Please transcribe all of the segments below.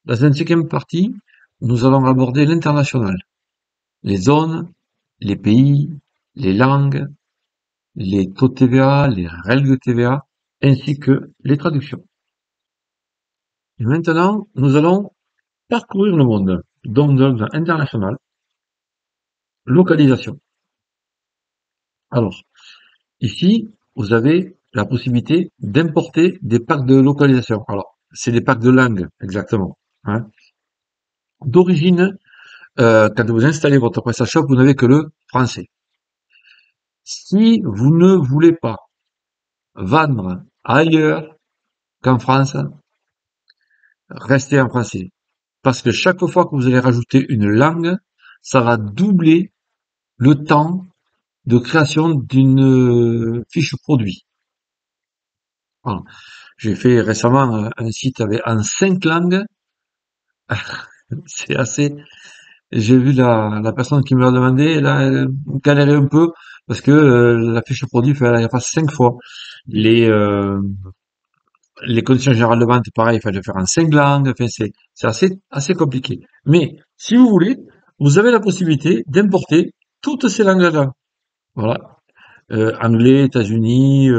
Dans une cinquième partie, nous allons aborder l'international, les zones, les pays, les langues, les taux de TVA, les règles de TVA, ainsi que les traductions. Et maintenant, nous allons parcourir le monde, donc zone internationale, localisation. Alors, ici, vous avez la possibilité d'importer des packs de localisation. Alors, c'est des packs de langue, exactement. Hein. D'origine, quand vous installez votre PrestaShop, vous n'avez que le français. Si vous ne voulez pas vendre ailleurs qu'en France, restez en français. Parce que chaque fois que vous allez rajouter une langue, ça va doubler le temps de création d'une fiche produit. Voilà. J'ai fait récemment un site avec en 5 langues. C'est assez. J'ai vu la personne qui me l'a demandé, là, elle galérait un peu parce que la fiche produit, il fallait la faire 5 fois. Les euh, les conditions générales de vente, pareil, il fallait le faire en 5 langues. Enfin, c'est assez compliqué. Mais si vous voulez, vous avez la possibilité d'importer toutes ces langues-là. Voilà. Anglais, États-Unis,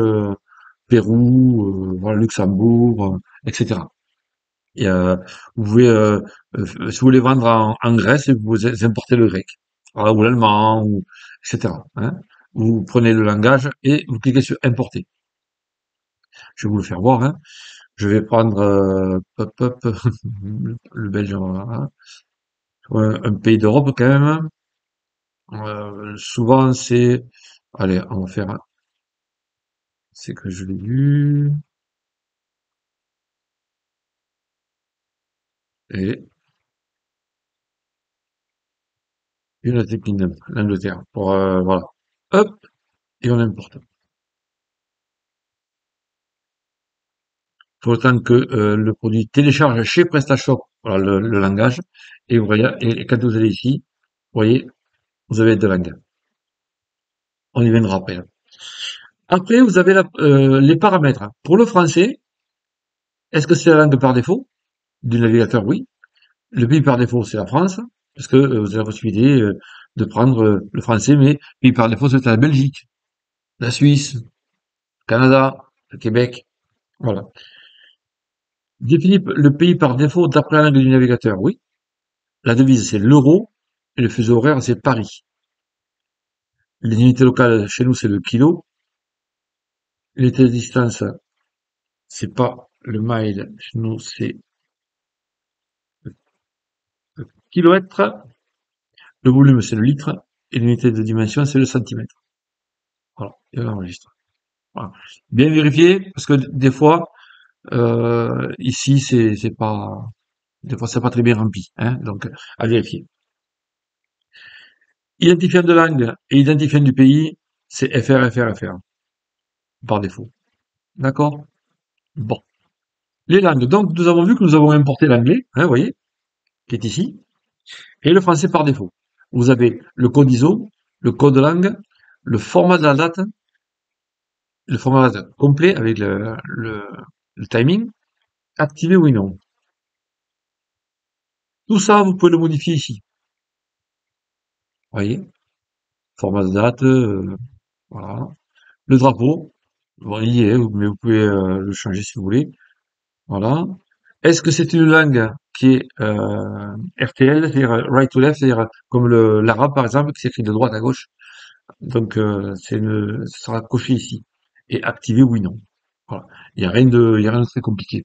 Pérou, voilà, Luxembourg, etc. Et vous pouvez, si vous voulez vendre en Grèce, vous importez le grec, voilà, ou l'allemand, ou etc. Hein. Vous prenez le langage et vous cliquez sur importer. Je vais vous le faire voir. Hein. Je vais prendre le Belge, hein. Ouais, un pays d'Europe quand même. Souvent c'est, allez, on va faire, c'est que je l'ai vu et United Kingdom, l'Angleterre. Pour voilà, hop et on importe. Pour autant que le produit télécharge chez PrestaShop, voilà le langage, et vous voyez, et quand vous allez ici, vous voyez, vous avez deux langues. On y viendra après. Après, vous avez les paramètres. Pour le français, est-ce que c'est la langue par défaut du navigateur? Oui. Le pays par défaut, c'est la France, parce que vous avez la possibilité de prendre le français, mais pays par défaut, c'est la Belgique, la Suisse, le Canada, le Québec. Voilà. Définit le pays par défaut d'après la langue du navigateur, oui. La devise, c'est l'euro, et le fuseau horaire, c'est Paris. Les unités locales, chez nous, c'est le kilo. L'unité de distance, c'est pas le mile, chez nous, c'est le kilomètre. Le volume, c'est le litre. Et l'unité de dimension, c'est le centimètre. Voilà. Et on enregistre. Voilà. Bien vérifier, parce que des fois, ici, c'est pas, des fois, c'est pas très bien rempli, hein. Donc, à vérifier. Identifiant de langue et identifiant du pays, c'est FR, FR, FR. Par défaut. D'accord? Bon. Les langues. Donc, nous avons vu que nous avons importé l'anglais, hein, vous voyez, qui est ici. Et le français par défaut. Vous avez le code ISO, le code langue, le format de la date, le format de la date complet avec le timing, activé oui non. Tout ça, vous pouvez le modifier ici. Vous voyez, format de date, voilà. Le drapeau, bon, il y est, mais vous pouvez le changer si vous voulez. Voilà. Est-ce que c'est une langue qui est RTL, c'est-à-dire right to left, c'est-à-dire comme l'arabe par exemple, qui s'écrit de droite à gauche. Donc ça sera coché ici. Et activé oui non. Voilà. Il y a rien de très compliqué.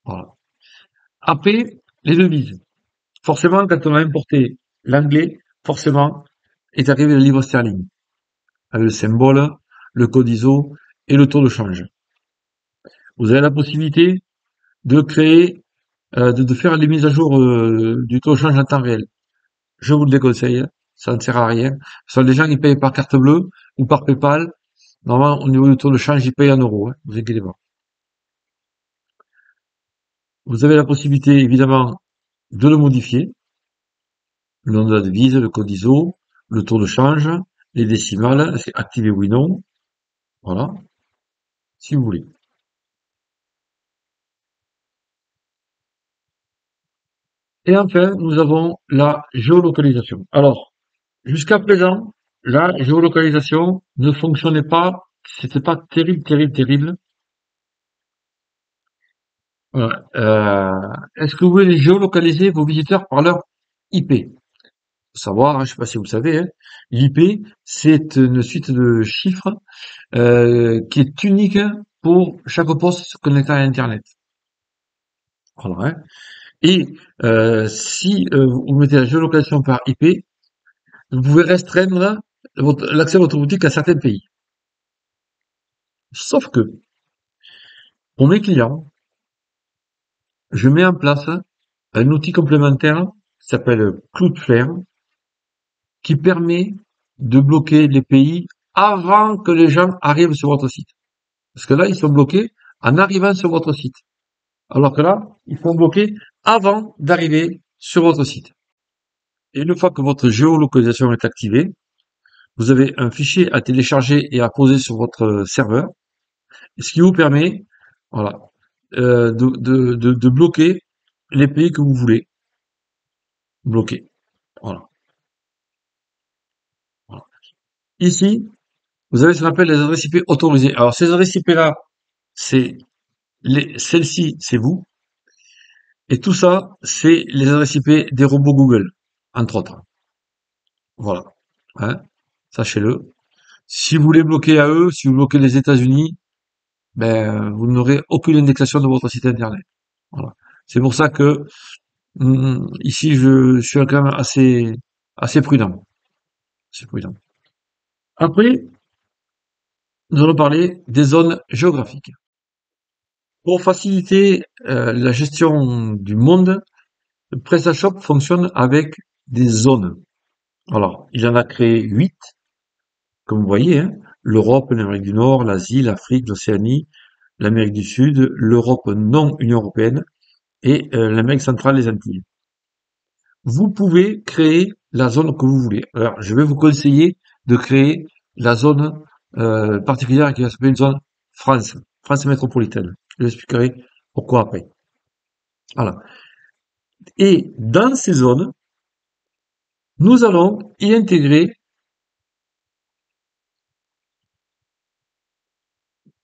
Voilà. Après, les devises. Forcément, quand on a importé l'anglais, forcément, est arrivé le livre sterling. Avec le symbole, le code ISO et le taux de change. Vous avez la possibilité de créer, de faire les mises à jour du taux de change en temps réel. Je vous le déconseille, ça ne sert à rien. Ce sont des gens qui payent par carte bleue ou par PayPal. Normalement, au niveau du taux de change, ils payent en euros, hein, vous inquiétez pas. Vous avez la possibilité, évidemment, de le modifier. Le nom de la devise, le code ISO, le taux de change, les décimales, c'est activé oui non. Voilà, si vous voulez. Et enfin, nous avons la géolocalisation. Alors, jusqu'à présent, la géolocalisation ne fonctionnait pas, c'était pas terrible, terrible, terrible. Voilà. Est-ce que vous pouvez géolocaliser vos visiteurs par leur IP? Faut savoir, hein, je sais pas si vous le savez, hein, l'IP, c'est une suite de chiffres qui est unique pour chaque poste connecté à Internet. Voilà, hein. Et si vous mettez la géolocalisation par IP, vous pouvez restreindre l'accès à votre boutique à certains pays. Sauf que, pour mes clients, je mets en place un outil complémentaire qui s'appelle Cloudflare, qui permet de bloquer les pays avant que les gens arrivent sur votre site. Parce que là, ils sont bloqués en arrivant sur votre site. Alors que là, ils sont bloqués avant d'arriver sur votre site. Et une fois que votre géolocalisation est activée, vous avez un fichier à télécharger et à poser sur votre serveur, ce qui vous permet, voilà, de bloquer les pays que vous voulez bloquer. Voilà. Voilà. Ici, vous avez ce qu'on appelle les adresses IP autorisées. Alors, ces adresses IP-là, c'est celles-ci, c'est vous. Et tout ça, c'est les adresses IP des robots Google, entre autres. Voilà. Hein, sachez-le. Si vous les bloquez à eux, si vous bloquez les États-Unis, ben, vous n'aurez aucune indexation de votre site internet. Voilà. C'est pour ça que ici, je suis quand même assez prudent. C'est prudent. Après, nous allons parler des zones géographiques. Pour faciliter la gestion du monde, PrestaShop fonctionne avec des zones. Alors, il en a créé 8, comme vous voyez, hein. L'Europe, l'Amérique du Nord, l'Asie, l'Afrique, l'Océanie, l'Amérique du Sud, l'Europe non Union européenne et l'Amérique centrale, les Antilles. Vous pouvez créer la zone que vous voulez. Alors, je vais vous conseiller de créer la zone particulière qui va s'appeler une zone France, France métropolitaine. Je vous expliquerai pourquoi après. Voilà. Et dans ces zones, nous allons y intégrer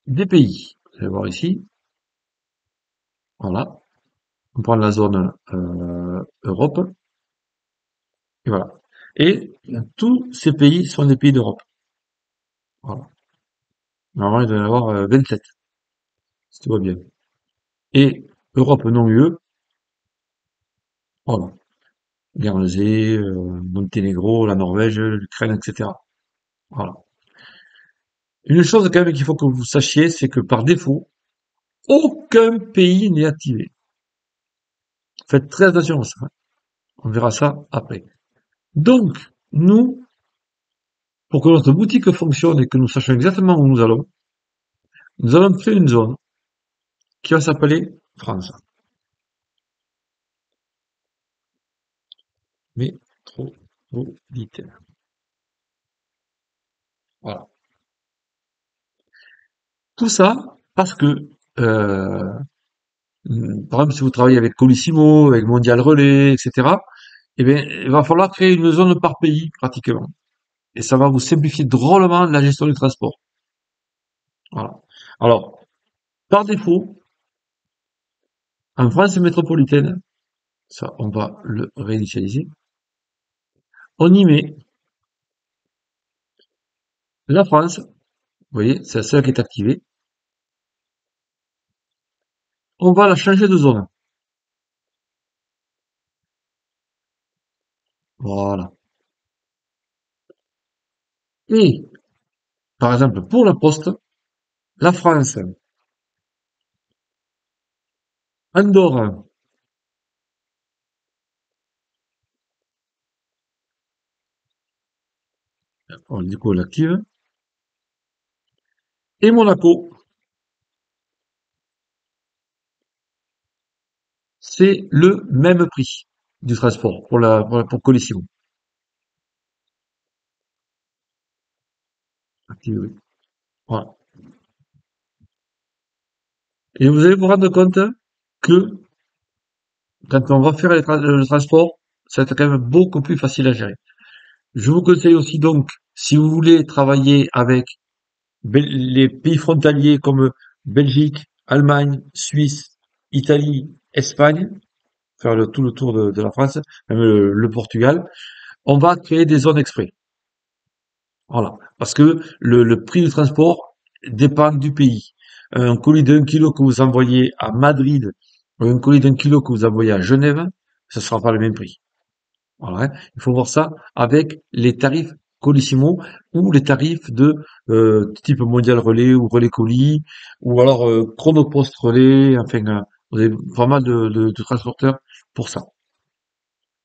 des pays. Vous allez voir ici. Voilà. On prend la zone Europe. Et voilà. Et tous ces pays sont des pays d'Europe. Voilà. Normalement, il doit y en avoir 27, si tout va bien. Et Europe non UE, voilà. Guernesey, Monténégro, la Norvège, l'Ukraine, etc. Voilà. Une chose quand même qu'il faut que vous sachiez, c'est que par défaut, aucun pays n'est activé. Faites très attention à ça. On verra ça après. Donc, nous, pour que notre boutique fonctionne et que nous sachions exactement où nous allons créer une zone qui va s'appeler France. Métropolitaine. Voilà. Tout ça parce que, par exemple, si vous travaillez avec Colissimo, avec Mondial Relais, etc., eh bien, il va falloir créer une zone par pays, pratiquement. Et ça va vous simplifier drôlement la gestion du transport. Voilà. Alors, par défaut, en France métropolitaine, ça, on va le réinitialiser. On y met la France. Vous voyez, c'est la seule qui est activée. On va la changer de zone. Voilà. Et, par exemple, pour la poste, la France, Andorre, du coup, on l'active, et Monaco, c'est le même prix du transport pour Colissimo. Activé, oui. Voilà. Et vous allez vous rendre compte que quand on va faire le transport, ça va être quand même beaucoup plus facile à gérer. Je vous conseille aussi donc, si vous voulez travailler avec les pays frontaliers comme Belgique, Allemagne, Suisse, Italie, Espagne, faire tout le tour de la France, même le Portugal, on va créer des zones exprès. Voilà. Parce que le prix du transport dépend du pays. Un colis d'un kilo que vous envoyez à Madrid, ou un colis d'un kilo que vous envoyez à Genève, ce sera pas le même prix. Voilà, hein. Il faut voir ça avec les tarifs Colissimo ou les tarifs de type Mondial Relais ou Relais Colis ou alors Chronopost Relais. Enfin, vous avez pas mal de transporteurs pour ça.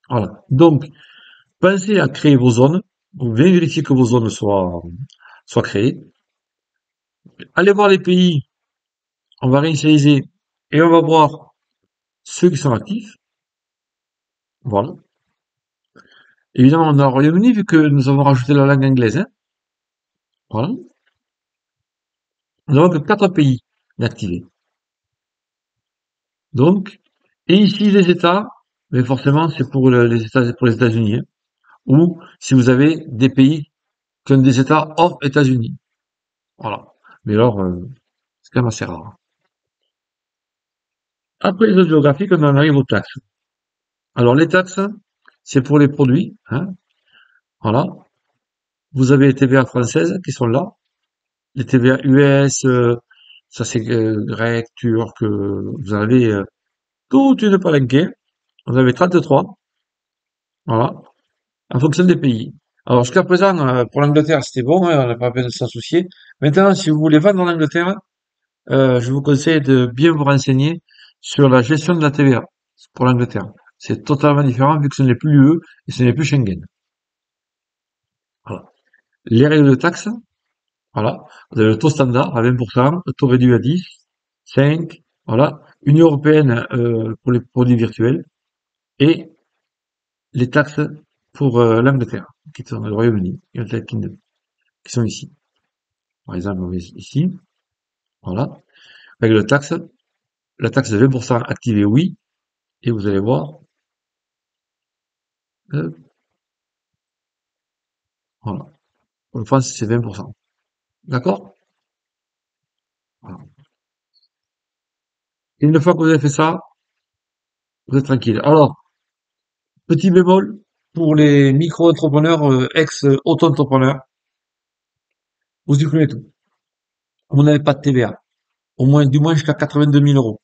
Voilà. Donc, pensez à créer vos zones. Donc, bien vérifier que vos zones soient créées. Allez voir les pays. On va réinitialiser et on va voir ceux qui sont actifs. Voilà. Évidemment, on a le Royaume-Uni vu que nous avons rajouté la langue anglaise, hein. Voilà. Nous avons que 4 pays d'activés. Donc, et ici les États, mais forcément c'est pour les États, pour les États-Unis, hein. Ou si vous avez des pays qui ont des États hors États-Unis. Voilà. Mais alors, c'est quand même assez rare. Après les zones géographiques, on en arrive aux taxes. Alors les taxes, c'est pour les produits, hein. Voilà. Vous avez les TVA françaises qui sont là, les TVA US, ça c'est grec, turc, vous en avez toute une palanquée. Vous avez 33, voilà. En fonction des pays. Alors jusqu'à présent, pour l'Angleterre, c'était bon, hein, on n'a pas besoin de s'en soucier. Maintenant, si vous voulez vendre en Angleterre, je vous conseille de bien vous renseigner sur la gestion de la TVA pour l'Angleterre. C'est totalement différent vu que ce n'est plus l'UE et ce n'est plus Schengen. Voilà. Les règles de taxes, voilà. Vous avez le taux standard à 20%, le taux réduit à 10, 5, voilà. Union européenne pour les produits virtuels et les taxes pour l'Angleterre, qui sont le Royaume-Uni, United Kingdom, qui sont ici. Par exemple, on met ici, voilà, avec la taxe de 20% activée, oui, et vous allez voir, euh, voilà, en France, c'est 20%. D'accord? Voilà. Et une fois que vous avez fait ça, vous êtes tranquille. Alors, petit bémol, pour les micro-entrepreneurs, ex-auto-entrepreneurs, vous supprimez tout. Vous n'avez pas de TVA. Au moins, du moins jusqu'à 82 000 euros.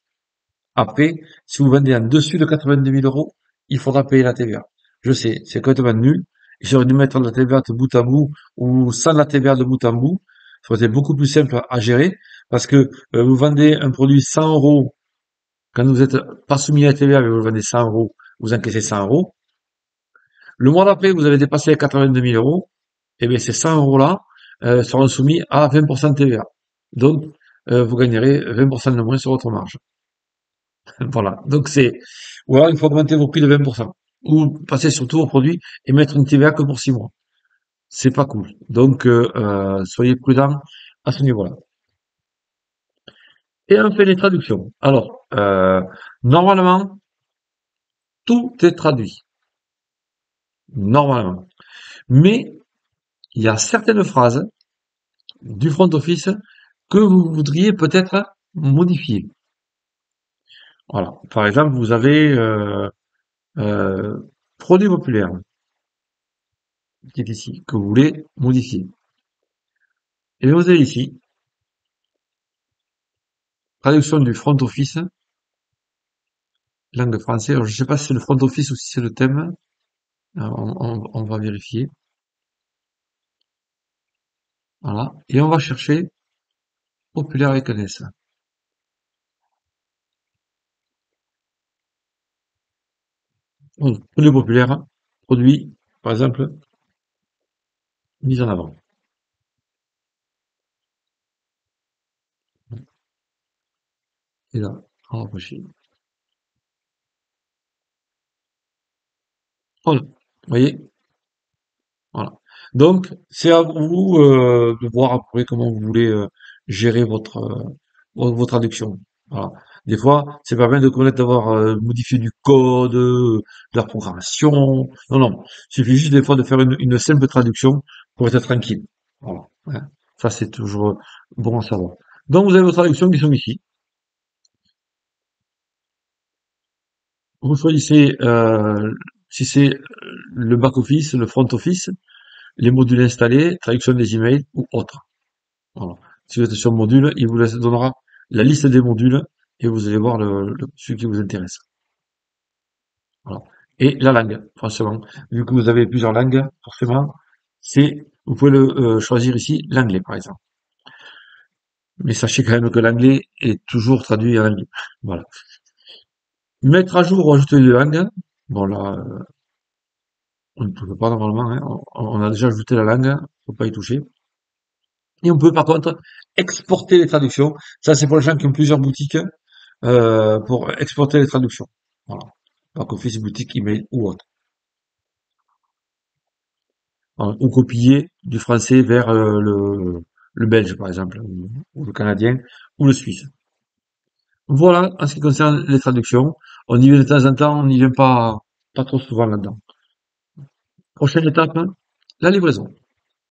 Après, si vous vendez en dessus de 82 000 euros, il faudra payer la TVA. Je sais, c'est complètement nul. J'aurais dû mettre la TVA de bout à bout ou sans la TVA de bout en bout. Ça aurait été beaucoup plus simple à gérer parce que vous vendez un produit 100 euros quand vous êtes pas soumis à la TVA, mais vous le vendez 100 euros, vous encaissez 100 euros. Le mois d'après, vous avez dépassé les 82 000 euros. Et bien, ces 100 euros-là seront soumis à 20% de TVA. Donc, vous gagnerez 20% de moins sur votre marge. Voilà. Donc ou alors il faut augmenter vos prix de 20%. Ou passer sur tous vos produits et mettre une TVA que pour 6 mois. C'est pas cool. Donc, soyez prudents à ce niveau-là. Et on fait les traductions. Alors, normalement, tout est traduit. Normalement. Mais, il y a certaines phrases du front office que vous voudriez peut-être modifier. Voilà. Par exemple, vous avez, euh, produit populaire, qui est ici, que vous voulez modifier. Et vous avez ici, traduction du front office, langue française. Alors, je ne sais pas si c'est le front office ou si c'est le thème. Alors, on va vérifier. Voilà. Et on va chercher populaire avec un S. Donc, produit populaire, produit, par exemple, mise en avant. Et là, on rapprocher. Voilà. Vous voyez? Voilà. Donc, c'est à vous de voir après comment vous voulez gérer vos traductions. Voilà. Des fois, c'est pas bien de connaître d'avoir modifié du code, de la programmation. Non, non. Il suffit juste des fois de faire une simple traduction pour être tranquille. Voilà. Hein. Ça, c'est toujours bon à savoir. Donc, vous avez vos traductions qui sont ici. Vous choisissez si c'est le back-office, le front-office, les modules installés, traduction des emails ou autre. Voilà. Si vous êtes sur module, il vous donnera la liste des modules et vous allez voir celui qui vous intéresse. Voilà. Et la langue, forcément. Vu que vous avez plusieurs langues, forcément, vous pouvez choisir ici l'anglais, par exemple. Mais sachez quand même que l'anglais est toujours traduit en anglais. Voilà. Mettre à jour ou ajouter des langues. Bon, là, on ne peut pas normalement, hein. On a déjà ajouté la langue, faut pas y toucher. Et on peut par contre exporter les traductions. Ça, c'est pour les gens qui ont plusieurs boutiques, pour exporter les traductions. Voilà. Back office, boutique, email ou autre. Voilà. Ou copier du français vers le belge, par exemple, ou le canadien, ou le suisse. Voilà, en ce qui concerne les traductions. On y vient de temps en temps, on n'y vient pas trop souvent là-dedans. Prochaine étape, la livraison.